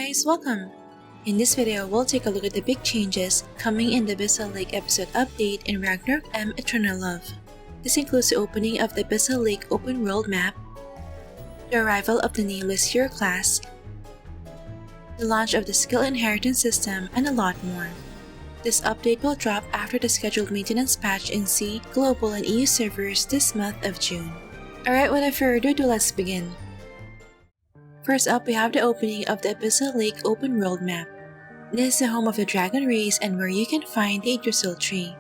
guys, welcome! In this video, we'll take a look at the big changes coming in the Abyssal Lake episode update in Ragnarok M Eternal Love. This includes the opening of the Abyssal Lake open world map, the arrival of the Nameless hero class, the launch of the skill inheritance system, and a lot more. This update will drop after the scheduled maintenance patch in C, Global, and EU servers this month of June. Alright, without further ado, let's begin. First up, we have the opening of the Abyssal Lake open world map. This is the home of the dragon race and where you can find the Yggdrasil tree.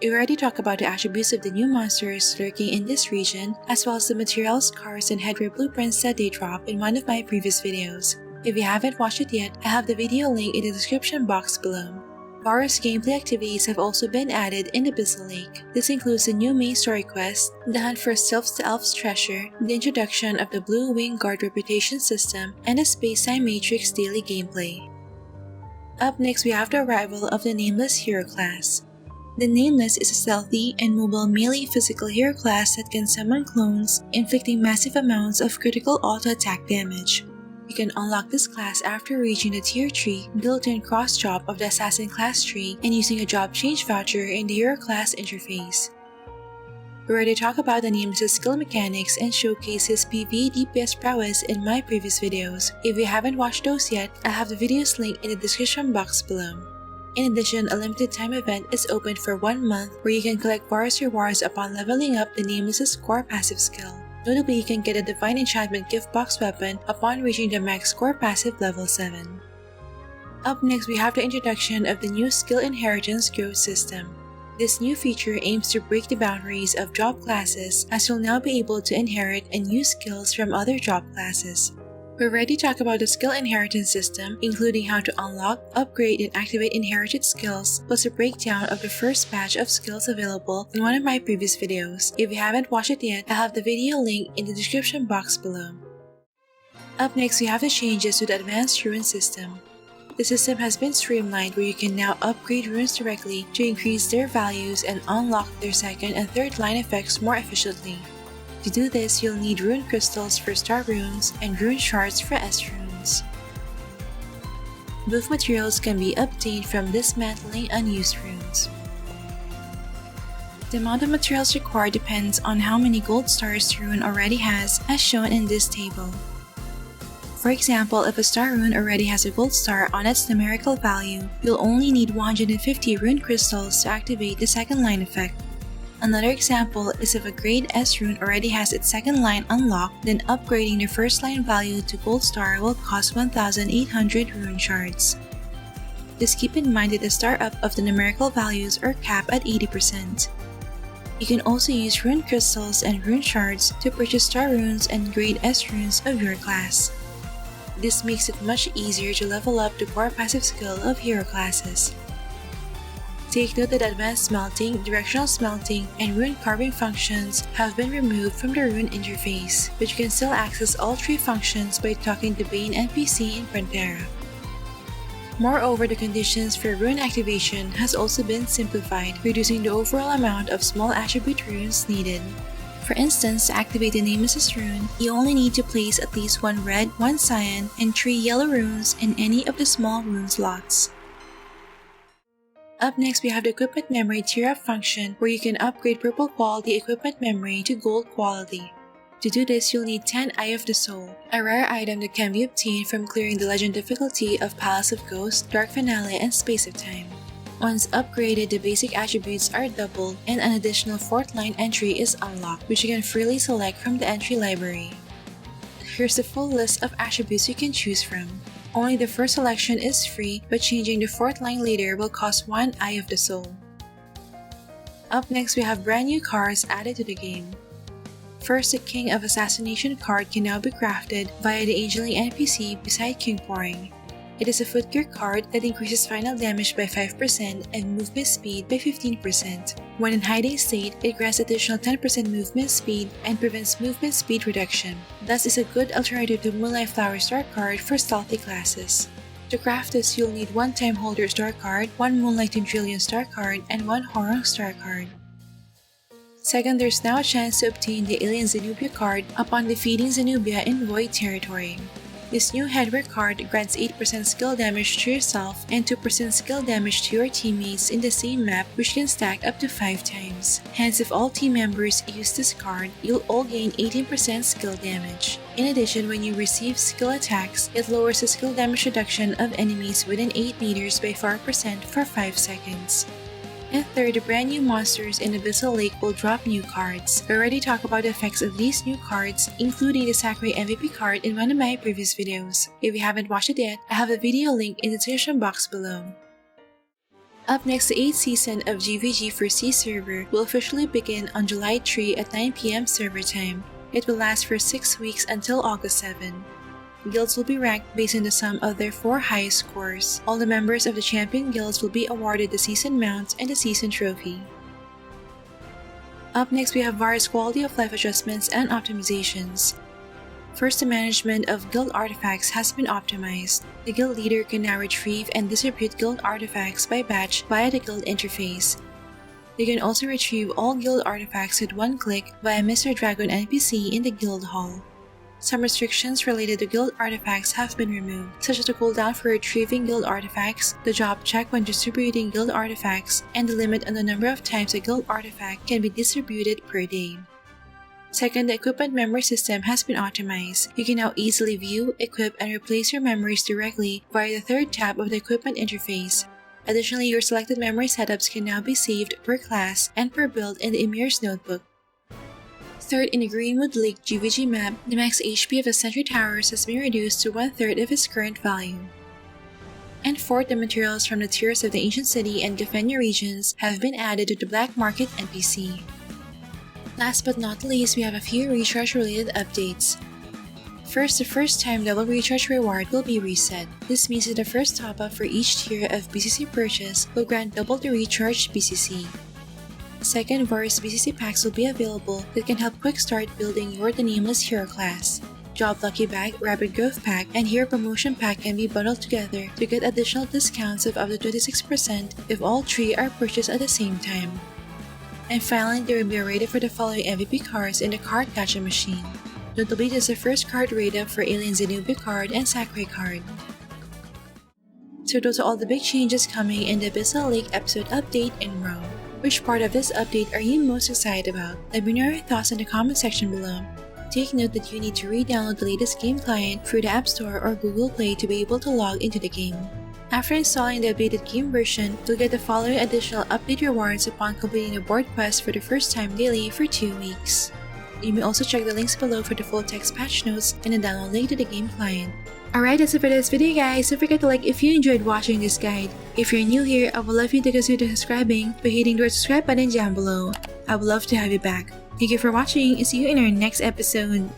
We already talked about the attributes of the new monsters lurking in this region, as well as the materials, cars, and headwear blueprints that they drop in one of my previous videos. If you haven't watched it yet, I have the video link in the description box below. Various gameplay activities have also been added in Abyssal Lake. This includes the new main story quest, the hunt for Sylph's the Elf's treasure, the introduction of the Blue Wing Guard reputation system, and the Space-Time Matrix daily gameplay. Up next, we have the arrival of the Nameless hero class. The Nameless is a stealthy and mobile melee physical hero class that can summon clones, inflicting massive amounts of critical auto-attack damage. You can unlock this class after reaching the tier 3 built-in cross-job of the assassin class tree and using a job change voucher in the hero class interface. We already talked about the Nameless' skill mechanics and showcase his PvE DPS prowess in my previous videos. If you haven't watched those yet, I'll have the videos linked in the description box below. In addition, a limited time event is open for 1 month where you can collect various rewards upon leveling up the Nameless' core passive skill. Notably, you can get a Divine Enchantment gift box weapon upon reaching the max core passive level 7. Up next, we have the introduction of the new skill inheritance growth system. This new feature aims to break the boundaries of job classes, as you'll now be able to inherit and use skills from other job classes. We already talked about the skill inheritance system, including how to unlock, upgrade, and activate inherited skills, plus a breakdown of the first batch of skills available in one of my previous videos. If you haven't watched it yet, I'll have the video link in the description box below. Up next, we have the changes to the advanced Rune System. The system has been streamlined where you can now upgrade runes directly to increase their values and unlock their second and third line effects more efficiently. To do this, you'll need rune crystals for star runes and rune shards for S runes. Both materials can be obtained from dismantling unused runes. The amount of materials required depends on how many gold stars the rune already has, as shown in this table. For example, if a star rune already has a gold star on its numerical value, you'll only need 150 rune crystals to activate the second line effect. Another example is if a grade S rune already has its second line unlocked, then upgrading the first line value to gold star will cost 1,800 rune shards. Just keep in mind that the star up of the numerical values are capped at 80%. You can also use rune crystals and rune shards to purchase star runes and grade S runes of your class. This makes it much easier to level up the core passive skill of hero classes. Take note that advanced smelting, directional smelting, and rune carving functions have been removed from the rune interface, but you can still access all 3 functions by talking to Bane NPC in Frontera. Moreover, the conditions for rune activation has also been simplified, reducing the overall amount of small attribute runes needed. For instance, to activate the Nameless rune, you only need to place at least 1 red, 1 cyan, and 3 yellow runes in any of the small rune slots. Up next, we have the equipment memory tier up function where you can upgrade purple quality equipment memory to gold quality. To do this, you'll need 10 Eye of the Soul, a rare item that can be obtained from clearing the legend difficulty of Palace of Ghosts, Dark Finale, and Space of Time. Once upgraded, the basic attributes are doubled and an additional 4th line entry is unlocked, which you can freely select from the entry library. Here's the full list of attributes you can choose from. Only the first selection is free, but changing the 4th line later will cost 1 Eye of the Soul. Up next, we have brand new cards added to the game. First, the King of Assassination card can now be crafted via the Angeling NPC beside King Pouring. It is a footgear card that increases final damage by 5% and movement speed by 15%. When in hiding state, it grants additional 10% movement speed and prevents movement speed reduction. Thus is a good alternative to Moonlight Flower Star card for stealthy classes. To craft this, you'll need 1 Time Holder Star card, 1 Moonlight Tendrillion Star card, and 1 Horong Star card. Second, there's now a chance to obtain the Alien Zenubia card upon defeating Zenubia in Void territory. This new hardware card grants 8% skill damage to yourself and 2% skill damage to your teammates in the same map, which can stack up to 5 times. Hence, if all team members use this card, you'll all gain 18% skill damage. In addition, when you receive skill attacks, it lowers the skill damage reduction of enemies within 8 meters by 4% for 5 seconds. And third, brand new monsters in Abyssal Lake will drop new cards. We already talked about the effects of these new cards, including the Sakurai MVP card in one of my previous videos. If you haven't watched it yet, I have a video link in the description box below. Up next, the 8th season of GVG for C server will officially begin on July 3 at 9 PM server time. It will last for 6 weeks until August 7. Guilds will be ranked based on the sum of their 4 highest scores. All the members of the champion guilds will be awarded the season mount and the season trophy. Up next, we have various quality of life adjustments and optimizations. First, the management of guild artifacts has been optimized. The guild leader can now retrieve and distribute guild artifacts by batch via the guild interface. They can also retrieve all guild artifacts with one click via Mr. Dragon NPC in the guild hall. Some restrictions related to guild artifacts have been removed, such as the cooldown for retrieving guild artifacts, the job check when distributing guild artifacts, and the limit on the number of times a guild artifact can be distributed per day. Second, the equipment memory system has been optimized. You can now easily view, equip, and replace your memories directly via the third tab of the equipment interface. Additionally, your selected memory setups can now be saved per class and per build in the Emir's notebook. Third, in the Greenwood Lake GVG map, the max HP of the sentry towers has been reduced to 1/3 of its current value. And fourth, the materials from the tiers of the Ancient City and Gafenia regions have been added to the Black Market NPC. Last but not least, we have a few recharge-related updates. First, the first-time double recharge reward will be reset. This means that the first top-up for each tier of BCC purchase will grant double the recharged BCC. Second, various BCC packs will be available that can help quick start building your the Nameless hero class. Job Lucky Bag, Rapid Growth Pack, and Hero Promotion Pack can be bundled together to get additional discounts of up to 26% if all 3 are purchased at the same time. And finally, there will be a raid for the following MVP cards in the card gacha machine. Notably, this is the first card raid up for Alien Zenobia card and Sakurai card. So those are all the big changes coming in the Abyssal Lake episode update in ROM. Which part of this update are you most excited about? Let me know your thoughts in the comment section below. Take note that you need to re-download the latest game client through the App Store or Google Play to be able to log into the game. After installing the updated game version, you'll get the following additional update rewards upon completing a board quest for the first time daily for 2 weeks. You may also check the links below for the full text patch notes and a download link to the game client. Alright, that's it for this video guys. Don't forget to like if you enjoyed watching this guide. If you're new here, I would love you to consider subscribing by hitting the subscribe button down below. I would love to have you back. Thank you for watching and see you in our next episode.